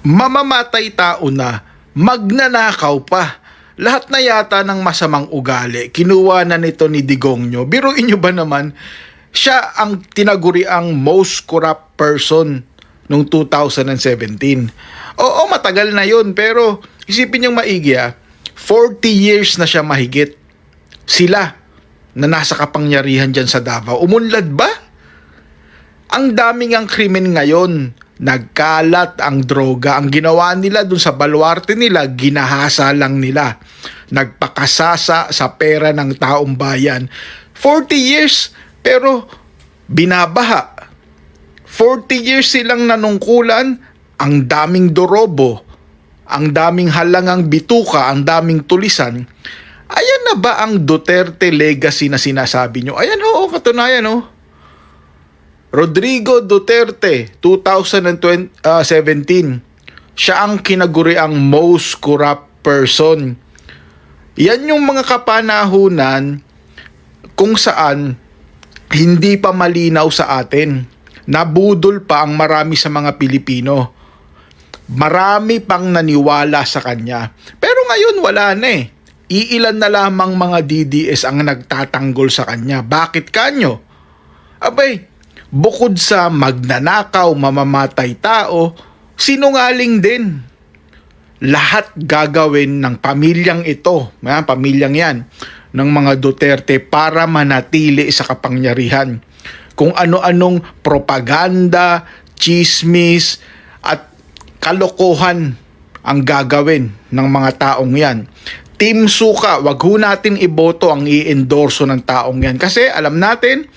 mamamatay tao na, magnanakaw pa. Lahat na yata ng masamang ugali, kinuha na nito ni Digongyo. Biruin nyo ba naman, siya ang tinaguriang most corrupt person noong 2017. Oo, matagal na yun, pero isipin niyong maigi 40 years na siya mahigit. Sila na nasa kapangyarihan dyan sa Davao, umunlad ba? Ang daming ang krimen ngayon. Nagkalat ang droga. Ang ginawa nila dun sa baluarte nila, ginahasa lang nila. Nagpakasasa sa pera ng taong bayan. 40 years, pero binabaha. 40 years silang nanungkulan, ang daming dorobo, ang daming halangang bituka, ang daming tulisan. Ayan na ba ang Duterte legacy na sinasabi nyo? Ayan katunayan Rodrigo Duterte, 2017, siya ang kinaguriang most corrupt person. Yan yung mga kapanahunan kung saan hindi pa malinaw sa atin. Nabudol pa ang marami sa mga Pilipino. Marami pang naniwala sa kanya. Pero ngayon wala na Iilan na lamang mga DDS ang nagtatanggol sa kanya. Bakit kanyo? Abay, bukod sa magnanakaw, mamamatay tao, sinungaling din. Lahat gagawin ng pamilyang ito, pamilyang yan, ng mga Duterte para manatili sa kapangyarihan. Kung ano-anong propaganda, chismis, at kalokohan ang gagawin ng mga taong yan. Team Suka, wag ho natin iboto ang i-endorso ng taong yan. Kasi alam natin,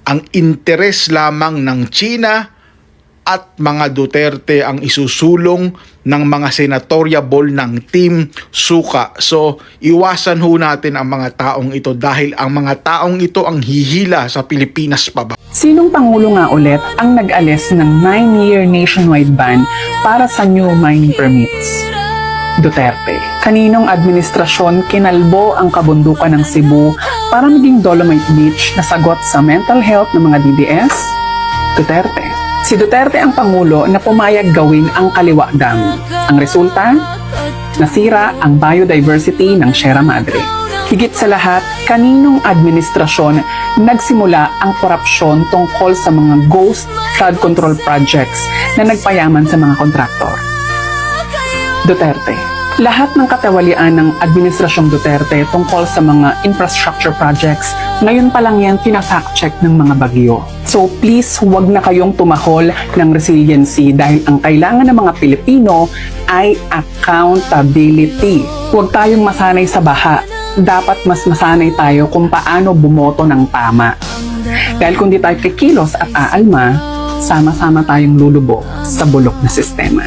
ang interes lamang ng China at mga Duterte ang isusulong ng mga senatoriable ng Team Suka. So, iwasan ho natin ang mga taong ito dahil ang mga taong ito ang hihila sa Pilipinas pa ba. Sinong Pangulo nga ulit ang nag-alis ng 9-year nationwide ban para sa new mining permits? Duterte. Kaninong administrasyon kinalbo ang kabundukan ng Cebu para maging Dolomite Beach na sagot sa mental health ng mga DDS? Duterte. Si Duterte ang Pangulo na pumayag gawin ang Kaliwa Dam. Ang resulta? Nasira ang biodiversity ng Sierra Madre. Higit sa lahat, kaninong administrasyon nagsimula ang korupsyon tungkol sa mga ghost flood control projects na nagpayaman sa mga kontraktor? Duterte. Lahat ng katawalian ng Administrasyong Duterte tungkol sa mga infrastructure projects, ngayon pa lang yan pina-fact-check ng mga bagyo. So please, huwag na kayong tumahol ng resiliency dahil ang kailangan ng mga Pilipino ay accountability. Huwag tayong masanay sa baha. Dapat mas masanay tayo kung paano bumoto ng tama. Dahil kung di tayo kikilos at aalma, sama-sama tayong lulubog sa bulok na sistema.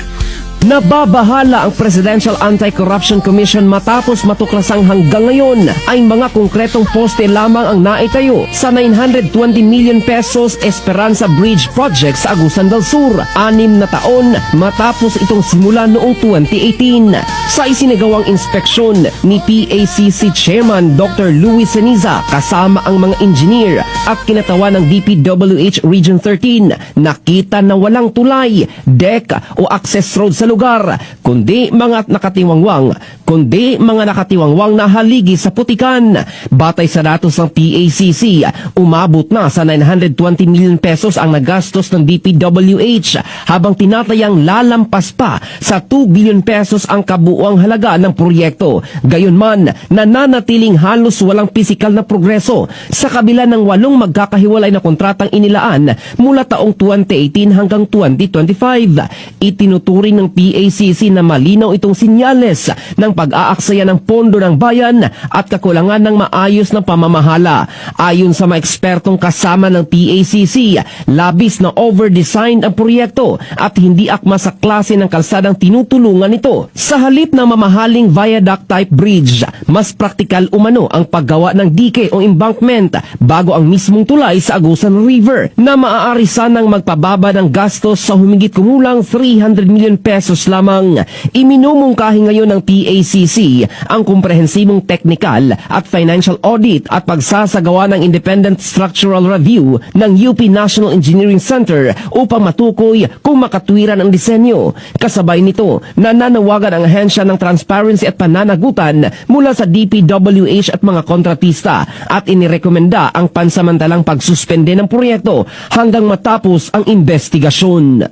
Nababahala ang Presidential Anti-Corruption Commission matapos matuklasang hanggang ngayon ay mga konkretong poste lamang ang naitayo sa 920 million pesos Esperanza Bridge Project sa Agusan del Sur. 6 na taon matapos itong simula noong 2018. Sa isinagawang inspeksyon ni PACC Chairman Dr. Luis Ceniza kasama ang mga engineer at kinatawan ng DPWH Region 13, nakita na walang tulay, deck o access road sa lugar, kundi mga nakatiwangwang na haligi sa putikan. Batay sa datos ng PACC, umabot na sa 920 million pesos ang nagastos ng DPWH habang tinatayang lalampas pa sa 2 billion pesos ang kabuuang halaga ng proyekto. Gayunman, nananatiling halos walang pisikal na progreso sa kabila ng 8 magkakahiwalay na kontratang inilaan mula taong 2018 hanggang 2025. Itinuturing ng PACC na malinaw itong sinyales ng pag-aaksaya ng pondo ng bayan at kakulangan ng maayos na pamamahala. Ayon sa mga ekspertong kasama ng PACC, labis na over-designed ang proyekto at hindi akma sa klase ng kalsadang tinutulungan ito. Sa halip ng mamahaling viaduct-type bridge, mas praktikal umano ang paggawa ng dike o embankment bago ang mismong tulay sa Agusan River na maaari sanang magpababa ng gastos sa humigit kumulang 300 million pesos lamang. Iminumungkahi ngayon ng PACC PACC ang komprehensibong technical at financial audit at pagsasagawa ng independent structural review ng UP National Engineering Center upang matukoy kung makatwiran ang disenyo. Kasabay nito, nananawagan ang ahensya ng transparency at pananagutan mula sa DPWH at mga kontratista at inirekomenda ang pansamantalang pagsuspende ng proyekto hanggang matapos ang investigasyon.